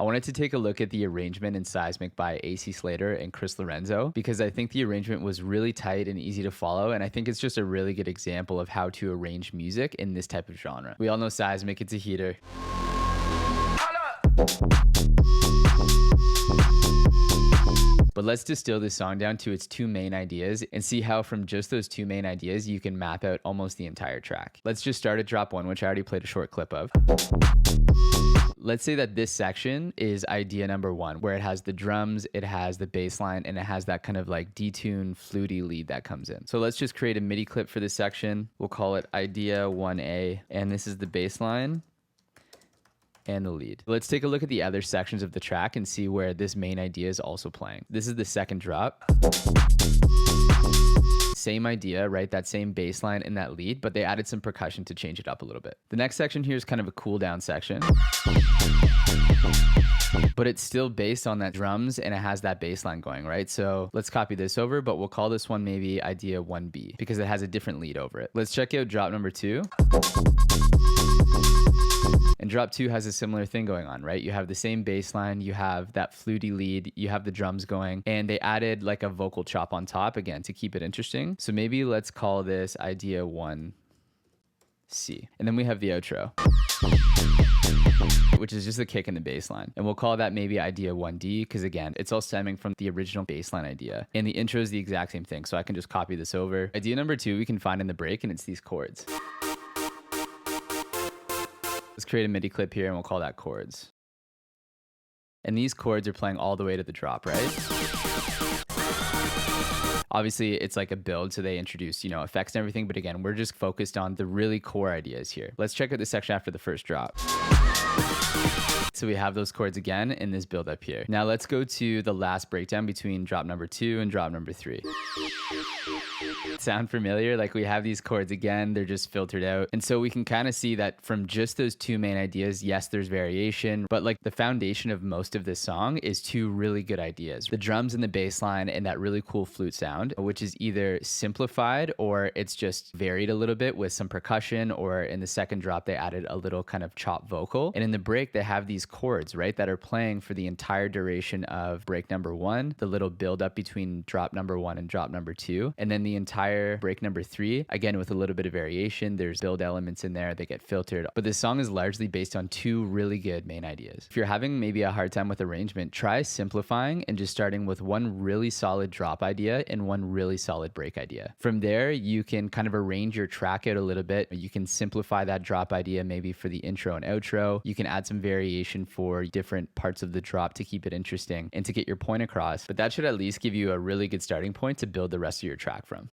I wanted to take a look at the arrangement in Seismic by AC Slater and Lorenzo because I think the arrangement was really tight and easy to follow, and I think it's just a really good example of how to arrange music in this type of genre. We all know Seismic, it's a heater. But let's distill this song down to its two main ideas and see how from just those two main ideas you can map out almost the entire track. Let's just start at drop 1, which I already played a short clip of. Let's say that this section is idea number 1, where it has the drums, it has the bass line, and it has that kind of like detuned, fluty lead that comes in. So let's just create a MIDI clip for this section. We'll call it idea 1A, and this is the bass line and the lead. Let's take a look at the other sections of the track and see where this main idea is also playing. This is the second drop. Same idea, right? That same bass line and that lead, but they added some percussion to change it up a little bit. The next section here is kind of a cool down section, but it's still based on that drums and it has that bass line going, right? So let's copy this over, but we'll call this one maybe idea 1B because it has a different lead over it. Let's check out drop number 2. And drop 2 has a similar thing going on, right? You have the same bass line, you have that fluty lead, you have the drums going, and they added like a vocal chop on top again to keep it interesting. So maybe let's call this idea 1C. And then we have the outro, which is just a kick in the bass line. And we'll call that maybe idea 1D because again, it's all stemming from the original bass line idea. And the intro is the exact same thing. So I can just copy this over. Idea number 2 we can find in the break, and it's these chords. Let's create a MIDI clip here and we'll call that chords. And these chords are playing all the way to the drop, right? Obviously, it's like a build, so they introduce, effects and everything. But again, we're just focused on the really core ideas here. Let's check out the section after the first drop. So we have those chords again in this build up here. Now let's go to the last breakdown between drop number 2 and drop number 3. Sound familiar? Like we have these chords again, they're just filtered out. And so we can kind of see that from just those two main ideas, yes, there's variation, but like the foundation of most of this song is two really good ideas. The drums and the bass line and that really cool flute sound, which is either simplified or it's just varied a little bit with some percussion, or in the second drop, they added a little kind of chop vocal. And in the break, they have these chords, right, that are playing for the entire duration of break number 1, the little build up between drop number 1 and drop number 2, and then the entire break number 3, again with a little bit of variation. There's build elements in there, they get filtered, but this song is largely based on two really good main ideas. If you're having maybe a hard time with arrangement, try simplifying and just starting with one really solid drop idea and one really solid break idea. From there, you can kind of arrange your track out a little bit. You can simplify that drop idea maybe for the intro and outro. You can add some variation for different parts of the drop to keep it interesting and to get your point across, but that should at least give you a really good starting point to build the rest of your track from.